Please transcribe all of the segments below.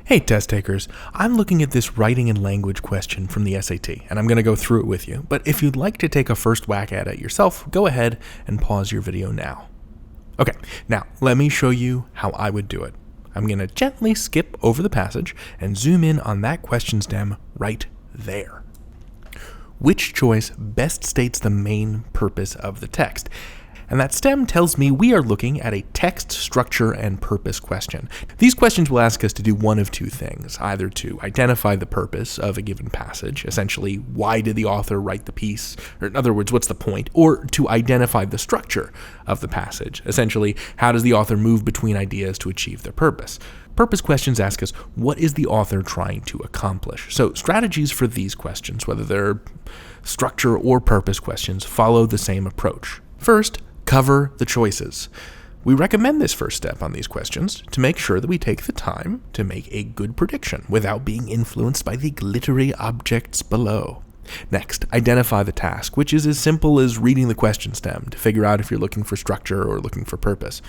Hey test takers, I'm looking at this writing and language question from the SAT, and I'm going to go through it with you. But if you'd like to take a first whack at it yourself, go ahead and pause your video now. Okay, now let me show you how I would do it. I'm going to gently skip over the passage and zoom in on that question stem right there. Which choice best states the main purpose of the text? And that stem tells me we are looking at a text structure and purpose question. These questions will ask us to do one of two things, either to identify the purpose of a given passage, essentially why did the author write the piece, or in other words, what's the point, or to identify the structure of the passage, essentially how does the author move between ideas to achieve their purpose. Purpose questions ask us, what is the author trying to accomplish? So strategies for these questions, whether they're structure or purpose questions, follow the same approach. First, cover the choices. We recommend this first step on these questions to make sure that we take the time to make a good prediction without being influenced by the glittery objects below. Next, identify the task, which is as simple as reading the question stem to figure out if you're looking for structure or looking for purpose.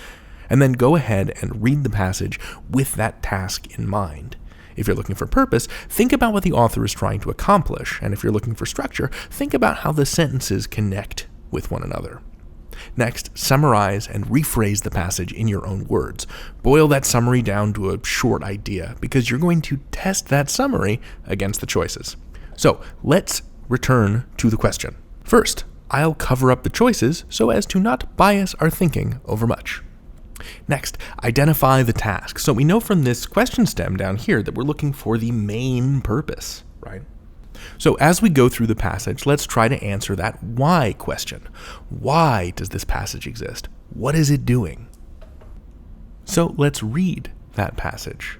And then go ahead and read the passage with that task in mind. If you're looking for purpose, think about what the author is trying to accomplish, and if you're looking for structure, think about how the sentences connect with one another. Next, summarize and rephrase the passage in your own words. Boil that summary down to a short idea, because you're going to test that summary against the choices. So, let's return to the question. First, I'll cover up the choices so as to not bias our thinking over much. Next, identify the task. So we know from this question stem down here that we're looking for the main purpose, right? So as we go through the passage, let's try to answer that why question. Why does this passage exist? What is it doing? So let's read that passage.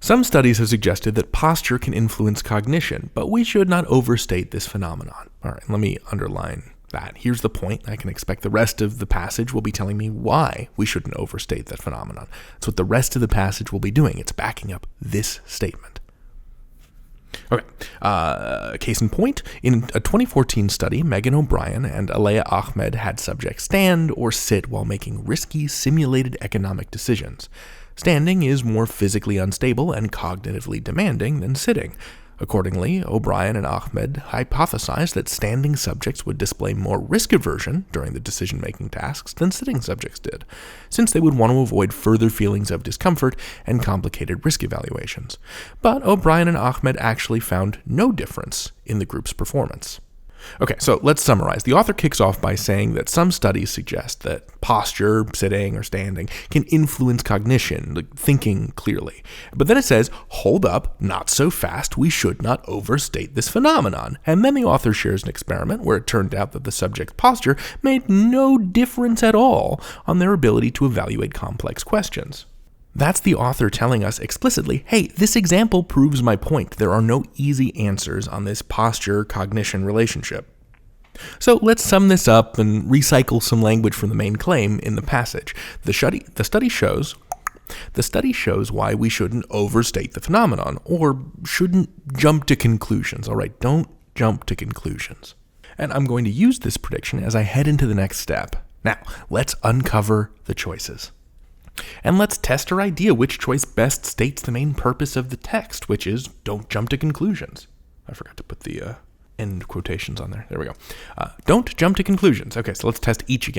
Some studies have suggested that posture can influence cognition, but we should not overstate this phenomenon. All right, let me underline that. Here's the point. I can expect the rest of the passage will be telling me why we shouldn't overstate that phenomenon. That's what the rest of the passage will be doing. It's backing up this statement. Okay, case in point, in a 2014 study, Megan O'Brien and Alea Ahmed had subjects stand or sit while making risky simulated economic decisions. Standing is more physically unstable and cognitively demanding than sitting. Accordingly, O'Brien and Ahmed hypothesized that standing subjects would display more risk aversion during the decision-making tasks than sitting subjects did, since they would want to avoid further feelings of discomfort and complicated risk evaluations. But O'Brien and Ahmed actually found no difference in the group's performance. Okay, so let's summarize. The author kicks off by saying that some studies suggest that posture, sitting or standing, can influence cognition, like thinking clearly. But then it says, hold up, not so fast, we should not overstate this phenomenon. And then the author shares an experiment where it turned out that the subject's posture made no difference at all on their ability to evaluate complex questions. That's the author telling us explicitly, hey, this example proves my point. There are no easy answers on this posture-cognition relationship. So let's sum this up and recycle some language from the main claim in the passage. The study shows why we shouldn't overstate the phenomenon, or shouldn't jump to conclusions. All right, don't jump to conclusions. And I'm going to use this prediction as I head into the next step. Now, let's uncover the choices. And let's test our idea which choice best states the main purpose of the text, which is don't jump to conclusions. I forgot to put the end quotations on there. There we go. Don't jump to conclusions. Okay, so let's test each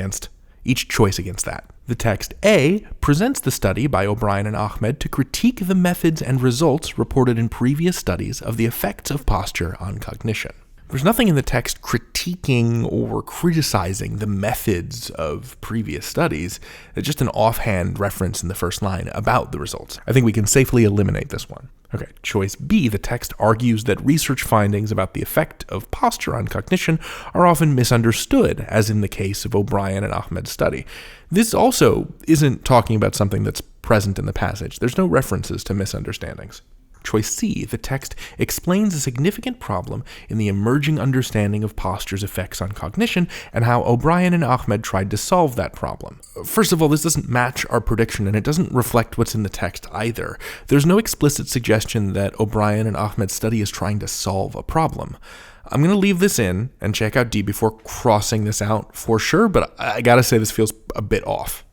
choice against that. The text A presents the study by O'Brien and Ahmed to critique the methods and results reported in previous studies of the effects of posture on cognition. There's nothing in the text critiquing or criticizing the methods of previous studies. It's just an offhand reference in the first line about the results. I think we can safely eliminate this one. Okay, choice B, the text argues that research findings about the effect of posture on cognition are often misunderstood, as in the case of O'Brien and Ahmed's study. This also isn't talking about something that's present in the passage. There's no references to misunderstandings. Choice C, the text explains a significant problem in the emerging understanding of posture's effects on cognition and how O'Brien and Ahmed tried to solve that problem. First of all, this doesn't match our prediction, and it doesn't reflect what's in the text either. There's no explicit suggestion that O'Brien and Ahmed's study is trying to solve a problem. I'm going to leave this in and check out D before crossing this out for sure, but I gotta say this feels a bit off.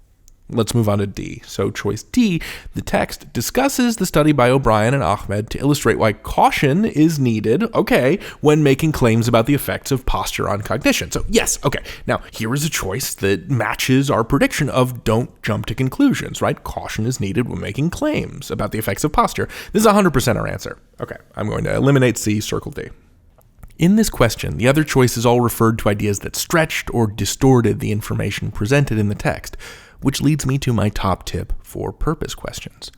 Let's move on to D. So choice D, the text discusses the study by O'Brien and Ahmed to illustrate why caution is needed, when making claims about the effects of posture on cognition. So yes, now here is a choice that matches our prediction of don't jump to conclusions, right? Caution is needed when making claims about the effects of posture. This is 100% our answer. I'm going to eliminate C, circle D. In this question, the other choices all referred to ideas that stretched or distorted the information presented in the text, which leads me to my top tip for purpose questions.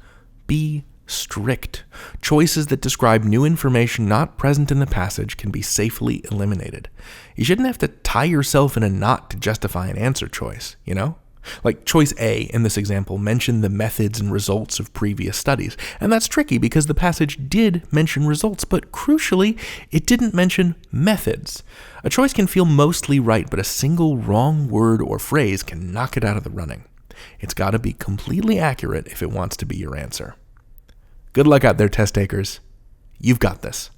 Be strict. Choices that describe new information not present in the passage can be safely eliminated. You shouldn't have to tie yourself in a knot to justify an answer choice, Like choice A in this example mentioned the methods and results of previous studies, and that's tricky because the passage did mention results, but crucially, it didn't mention methods. A choice can feel mostly right, but a single wrong word or phrase can knock it out of the running. It's got to be completely accurate if it wants to be your answer. Good luck out there, test takers. You've got this.